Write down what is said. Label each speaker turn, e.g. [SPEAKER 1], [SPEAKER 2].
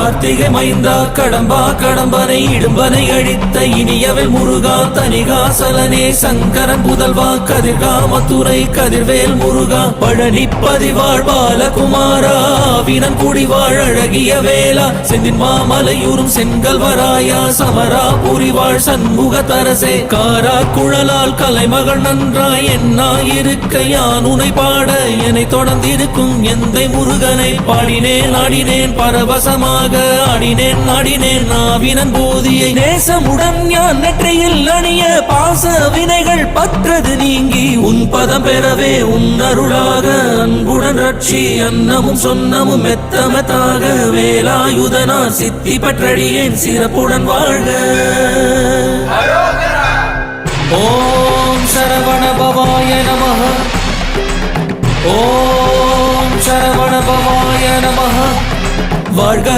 [SPEAKER 1] கார்த்திகை மைந்தா கடம்பா கடம்பனை இடும்பனை அழித்த இனியவள் முருகா தனிகாசலனே சங்கரன் புதல்வா கதிர்காமத்துறை கதிர்வேல் முருகா பழனி பதிவாழ் பாலகுமாரா வினன் குடிவாழ் அழகிய வேளா செந்தின் மாமலையூரும் செங்கல்வராயா சமரா புரிவாழ் சண்முக தரசே காரா குழலால் கலைமகள் நன்றாய் என்னாயிருக்க யான் உனை பாட என்னை தொடர்ந்திருக்கும் எந்தை முருகனை பாடினேன் ஆடினேன் பரவசமாக ஆடினேன் நாடினேன் நாவினன் போதியை நேசமுடன் யான் நெற்றியில் அணிய பாச வினைகள் பற்றது நீங்கி உன் பதம் பெறவே உன் அருளாக அன்புடன் ரட்சி அன்னமும் சொன்னமும் மெத்தமத்தாக வேலாயுதனா சித்தி பற்றடியேன் சிறப்புடன் வாழ்க. ஓம் சரவண பவாய நமஹ. ஓம் சரவண பவாய நமஹ. வாழ்க.